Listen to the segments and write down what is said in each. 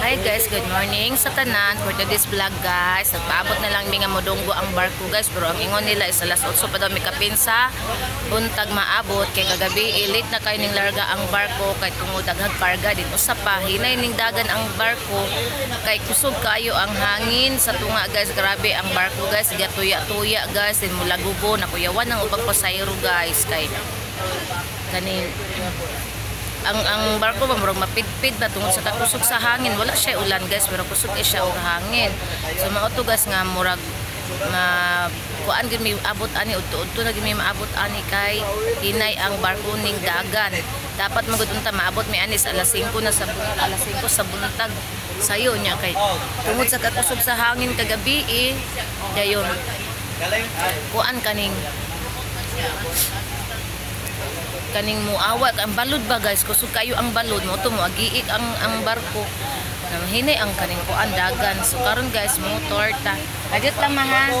Hi guys, good morning sa tanan. For today's vlog guys, nagpaabot na lang mi nga modunggo ang barko guys, pero ang ingon nila is alas 8 pa daw mi kapinsa buntag maabot kay kagabi late na kayo ning larga ang barko kay tungod daghang karga din usa pa hinay ning dagan ang barko kay kusog kayo ang hangin sa tunga guys. Grabe ang barko guys, gatuya-tuya guys, din mula gubo na kuyawan ang ubang pasayro guys kay kanin ang barko ba murag mapidpid ba tungod sa kakusog sa hangin. Wala siya ulan guys, pero kusog siya og hangin. So mao to guys nga murag kuan gid mi abot ani udto na gid mi maabot ani kay hinay ang barko ning dagan. Dapat magud unta maabot mi ani sa alas 5 na sa alas 5 sa buntag sayo nya kay tungod sa kakusog sa hangin kagabi dayon kuan kaning muawat ang balod ba guys, kusog kayo ang balod mo to mo agiik ang barko na hinay ang kaning kuan dagan. So karon guys mo torta adit lang mga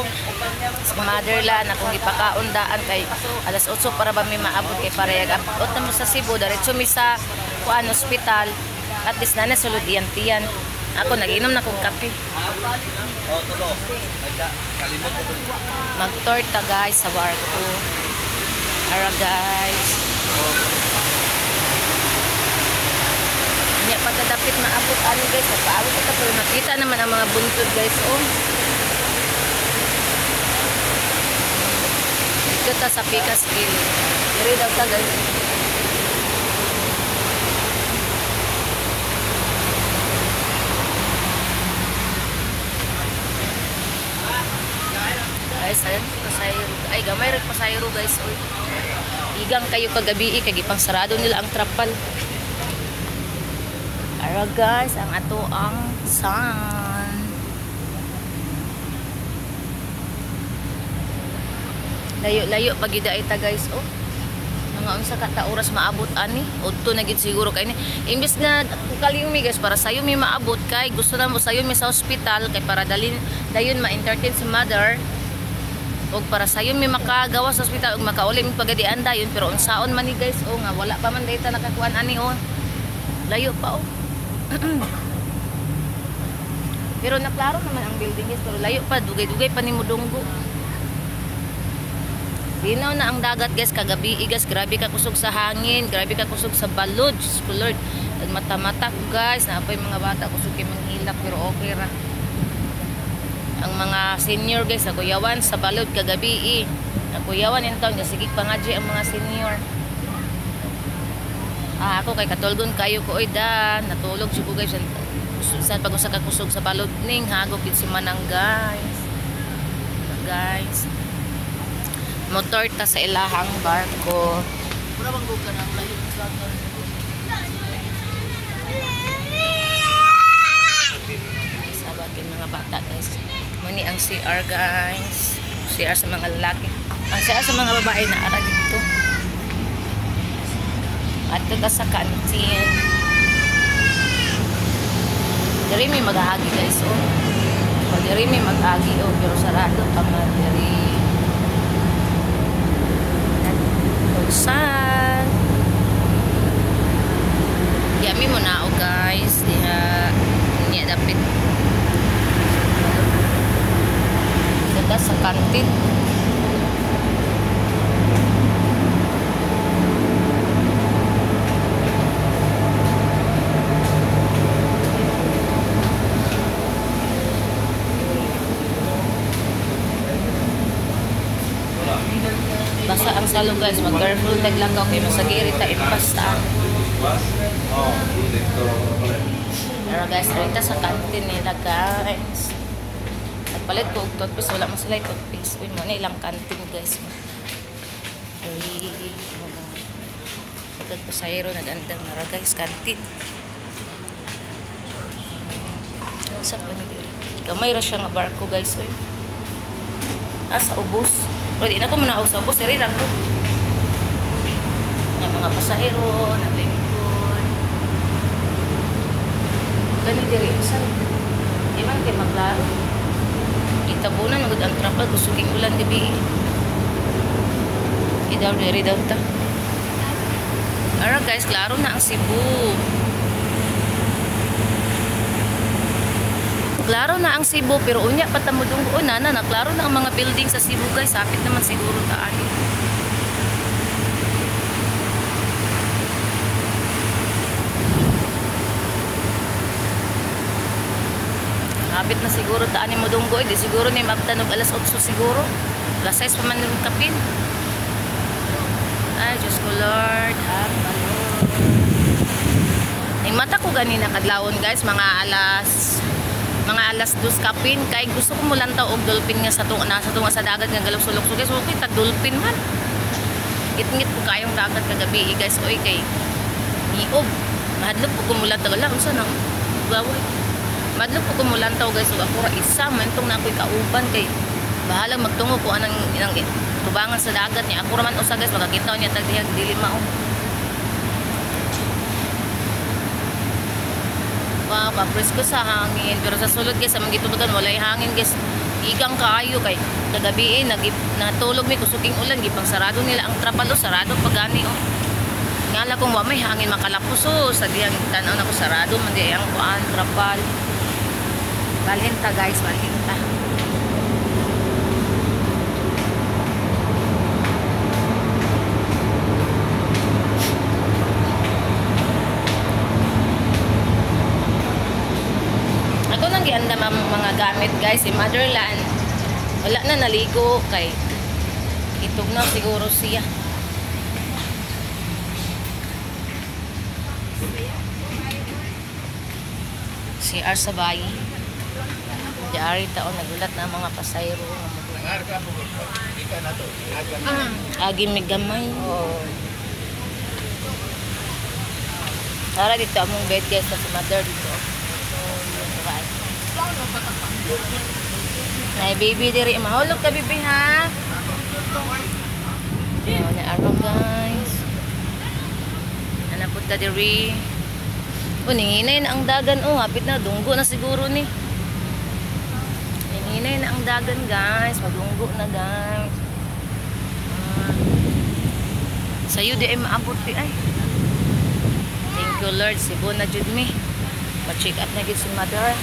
sa motherland akong ipakaon daan kay alas 8 para ba mi maabot kay parehag abot na mo sa Cebu diretso mi sa kuan hospital at least na sulod tiyan ako naginom na kong kape. Magtorta guys sa barko. Ara guys, niya pagkadapit maabot ani guys, nagpaabot ito pero nakita naman ang mga buntod guys. Dito ta sa Pikas Kill diri daw ta guys. Guys, ayun, pasayro. Ay, gamay rin pasayro guys. Igang kayo kagabi kay gipang sarado nila ang trapal. Ara guys, ang ato ang sun. Layo-layo pagida ita guys. Mga unsa ka ta oras maabot ani? Udto na gid siguro kay ni. Imbes na kaliw mi guys para sayo mi maabot kay gusto na mo sayo mi sa ospital kay para dalin dayon ma-entertain si mother. Og para sayo mi makagawa sa ospital og makauli mi pagadian dayon pero unsaon man ni guys nga wala pa man dayta nakakuan ani layo pa pero naklaro naman ang building guys pero layo pa dugay-dugay pa ni modunggo. Linaw na ang dagat guys kagabi guys, grabe ka kusog sa hangin, grabe ka kusog sa balod. Diyos ko Lord, mata-mata ko guys na apoy mga bata kusog kay manghilak pero okay ra. Ang mga senior guys nakuyawan sa balod kagabi nakuyawan intong sige pangadji ang mga senior. Ako kay katulgon kayo ko natulog siya ko guys sa pag usa ka kusog sa balod ning hagop gid si manang guys motor ta sa ilahang barko. Pura bang buka nang layo sa sabatin mga bata guys. Muni ang CR guys, CR sa mga lalaki, ang CR sa mga babae na ara dito at ito sa kantin diri may mag-aagi guys diri may mag-aagi pero sarado pa man diri saan yami mo na guys diha niya dapit dito sa kantin. Basta ang salong guys, mag-careful taglakaw kay masagiri ta ipasta. Pero guys, rita sa kantin nila guys. Nagpalit ko og toothpaste, wala man sila toothpaste. Uy mo na ilang kantin guys. Ay, pasayro nagandang nara guys kantin. Sa panigil. Kamay ra siya nga barko guys. Asa ubos. Pero di na ko muna sa ubos, diri lang ko. Yung mga pasahero, naglingkod. Ganun diri, saan? Di man kayo maglaro. Itabunan, nagod ang trapal, kusuging ulan gabi. Idaw diri daw ta. Ara guys, klaro na ang Cebu. Klaro na ang Cebu pero unya pa ta mo dunggo na klaro na ang mga building sa Cebu guys. Sapit naman siguro ta ani. Kapit na siguro taan ni mo dunggo, di siguro ni mabtanog alas 8 siguro. Alas 6 pa man yung kapin. Ay, Diyos ko Lord, Yung mata ko ganina kadlawon guys, mga alas 2 kapin, kay gusto ko mulantaw og dolphin nga sa tunga sa dagat nga galok-sulok guys. Okay, tag dolphin man. Ngit-ngit ko kayong dagat kagabi guys, oy kay niob. Mahadlok ko kumulantaw lang unsa nang gawon. Madlok ko kumulantaw guys, ug ako ra isa man tong na ako'y kauban kay bahalang magtungo ko anang tubangan sa dagat niya. Ako ra man usa guys, makakita niya tag dili mao. Wow, kapresko sa hangin. Pero sa sulod guys, sa mga gitubutan walay hangin guys. Igang kaayo kay kagabi natulog mi kusuking ulan gipang sarado nila ang trapalo, sarado pagani oh. Ngala kong wa may hangin makalapuso sa diyang tan-aw nako sarado man di ang kuan trapal. Balhinta guys, balhinta. Ako nang giandam ang mga gamit guys, si Motherland. Wala na naligo kay itog na siguro siya. Si Arsabay. Diari taon nagulat na mga pasayro. Agi may gamay. Tara dito among bed guys sa mother dito. Nay baby diri mahulog ka bibi ha. Yo na araw guys. Ana pud ta diri. Ninginay na ang dagan hapit na dunggo na siguro ni. Ninginay na ang dagan guys, madunggo na guys. Sayo di ay maabot di ay. Thank you Lord, Cebu na jud mi. Ma-check up na gid si mother.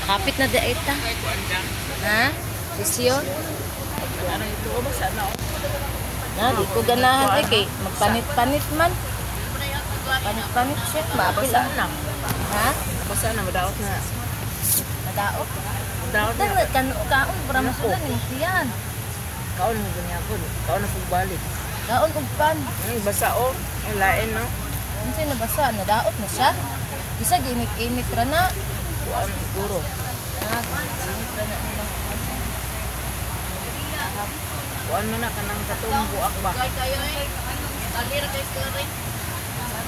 Hapit na di ay ta. Ha? Sisyo? Ano ito ba sana? Di ko ganahan kay magpanit-panit man. Panit-panit siya, maapil lang. Ha? Basta na madaot na. Madaot? Madaot na. Kaon para masudan ni yan. Kaon mo ganyan po. Kaon na pagbalik. Kaon ug pan. Basa o. Ang lain no. Unsa na basa, nadaot na siya. Isa ginit-init ra na. Kuan siguro. Init ra na nila. Kuan mo na kanang katong buak ba? Kalira kay sila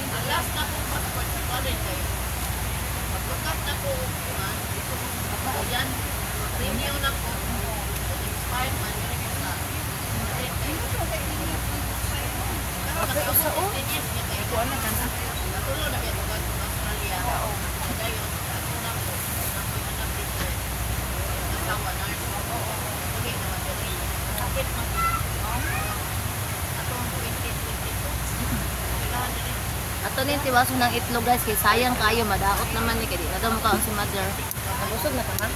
alas na po passport sa rin kayo. Pagbukat na po, yan, renew na po. Expired man, yun yung sa okay, usa o? Kuan na ka na. Natulo na kayo sa Australia. Ngayon, ako na po, nakihanap dito. Nasawa na. Okay naman dali. Sakit man. Atong 2022. Kailangan dali. Ato ni tiwaso ng itlog guys, kay sayang kayo madaot naman ni kay di na daw mo kaon si mother. Nabusog na ka ma?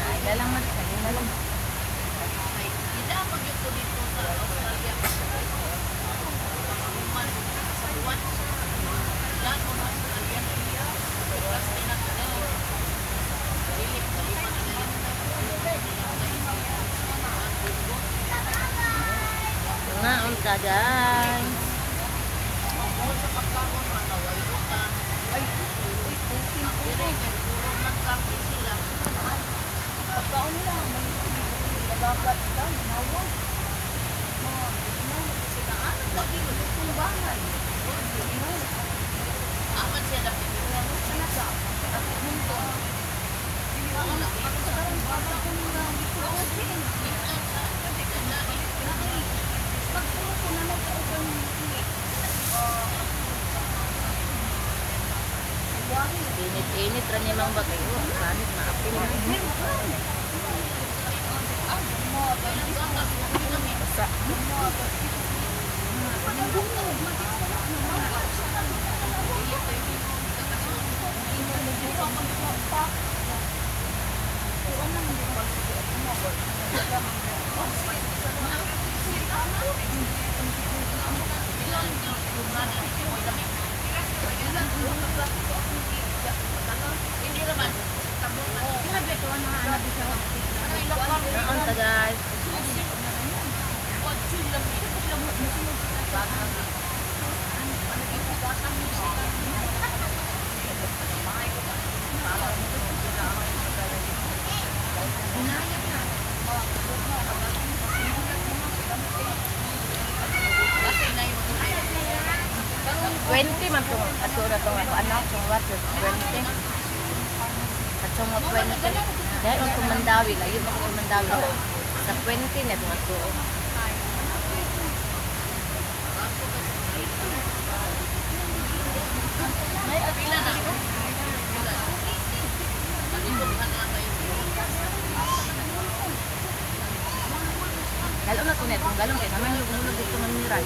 Ay, lalang man, lalang. Hindi ako dito dito sa Australia. Sa buwan. Yan mo na Australia. Plus na Dilip, dalipan na dilip. Naon ka guys. Sa pagkakon mataway ko ka. Ay, dire kay puro nagkapi sila. Pagkaon nila may nagagat ka, nawa. Ano lagi mo kung bahay? Aman siya dapat ano sana sa punto. Wala ka sa karon baba ko nila dito ko din. Pagpuro ko na nag-open ni. Init-init ra niya mang bagay. Kanit maapil. Naon ta guys. Twenty man to ato na tong ako anak tong water 20. Katong 20. Dahil ang kumandawi la, yun ako kumandawi la. Sa 20 na tong ato. Galong na to net, kung galong kayo naman yung umulog dito ng miray.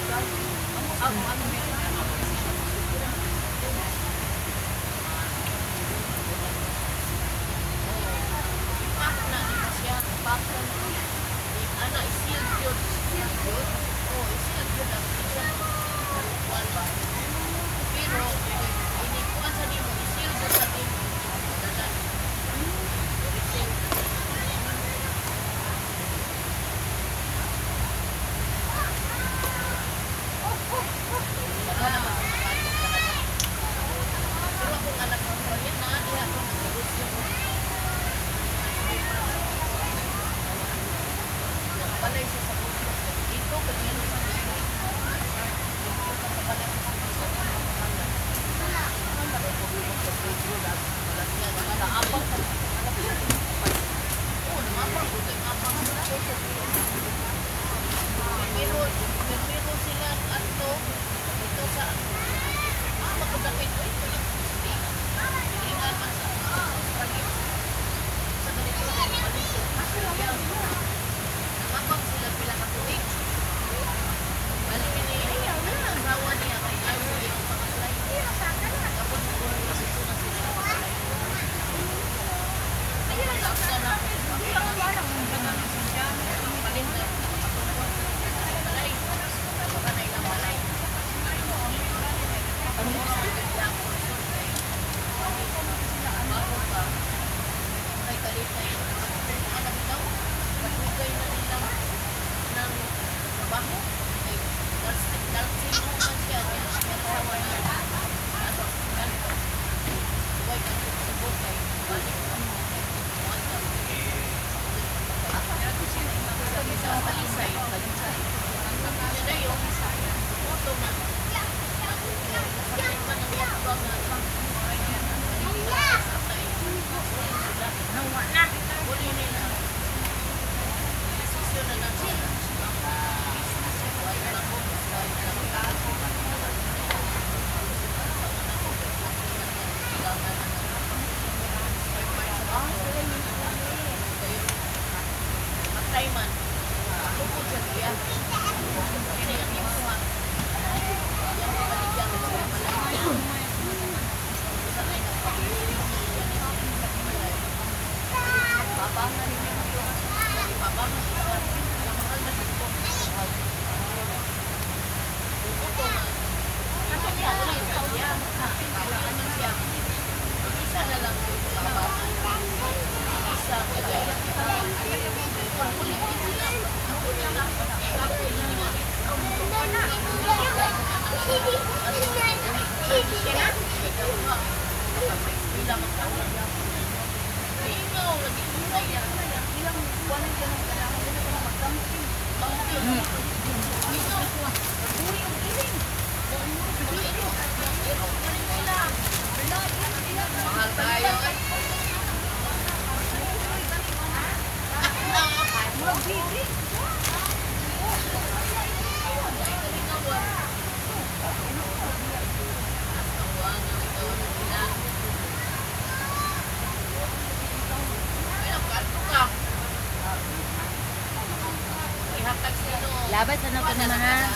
Labay sa na ko na ha.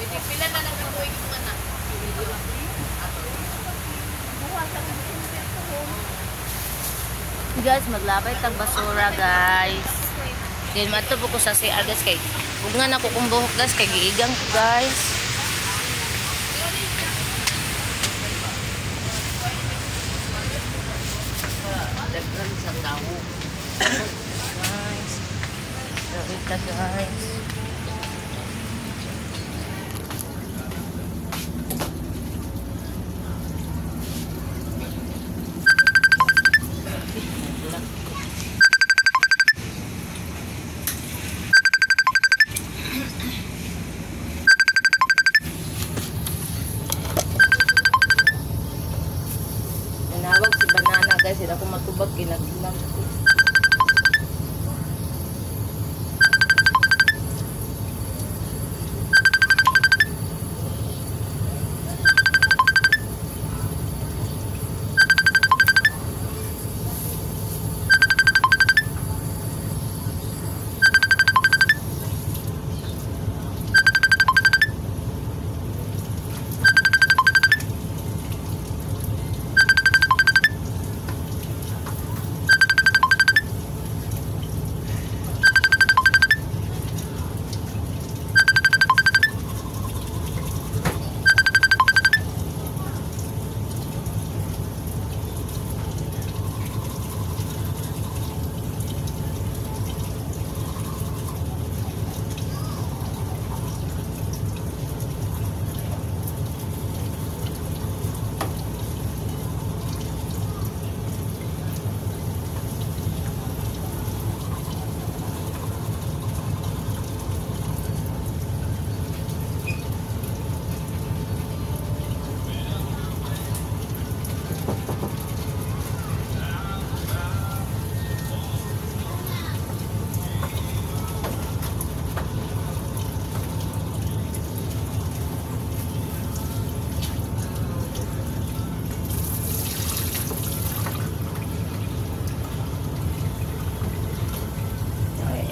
Pila na lang ang tuwing mo na. Guys, maglabay tag basura guys. Then matubo ko sa CR guys kay ug nga nako kung buhok guys kay giigang ko guys. Daghan sa tao. Guys. Grabe ta guys. Nanawag si Banana guys, sila ko matubag ginagimang ko.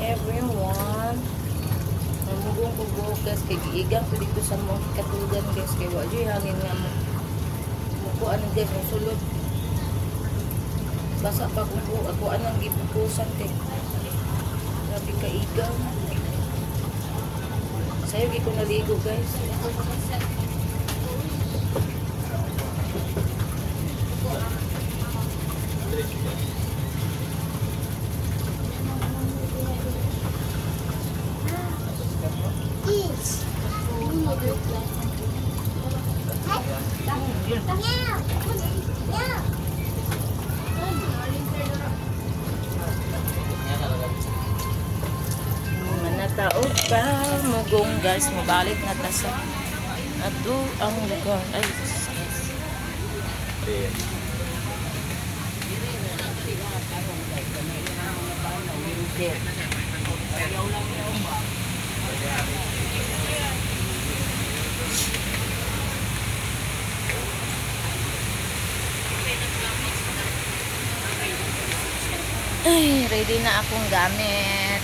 Everyone, namugong ko buhok guys kay giigang ko dito sa mga katugan guys kay wa joy hangin nga mo mukuan guys mo sulod basa pa ko ako anang gipupusan kay grabe ka igang sayo gi ko naligo guys. Manataog pa mugong guys mabalik na ta sa ato ang lugar ay ay ready na akong gamit.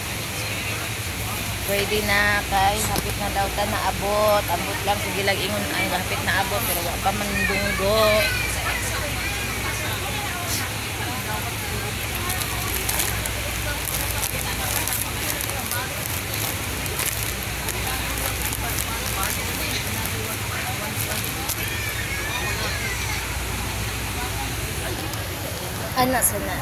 Ready na kay hapit na daw ta naabot. Abot lang sige lang ingon ay hapit na abot pero wa pa man dunggo. Ana sana.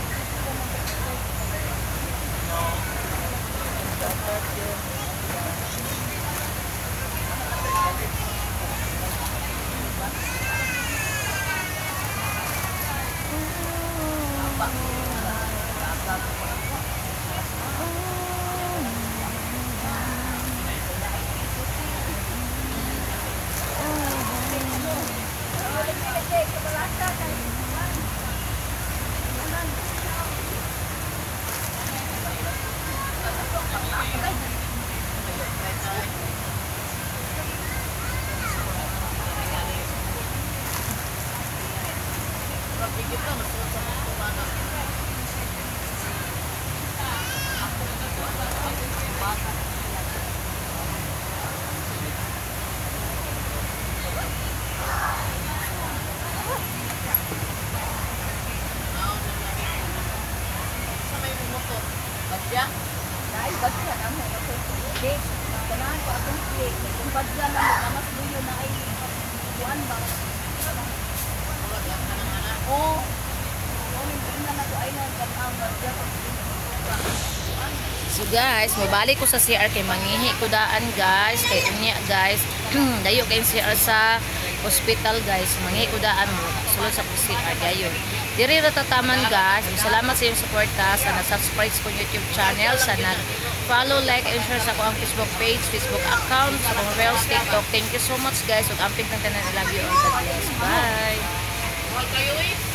Pagkikita, mas sa mga Ya? Dahil bagyan ang mga cake. Kanahan ko akong cake. Kung bagyan na mga mas buyo na ay kuan ba? Oo. Hindi na ako ay nagkatang bagyan. So guys, mabalik ko sa CR kay mangihi ko daan guys. Kay unya guys, dayo kay CR sa hospital guys. Mangihi ko daan mo sulod sa CR dayon. Diri ra tataman guys. Salamat sa iyong suporta sa na-subscribe ko YouTube channel, sa nag-follow, like, and share sa akong Facebook page, Facebook account, sa akong Reels, TikTok. Thank you so much guys. Ug amping kang tanan, I love you all. God bless. Bye. Huwag kayo eh.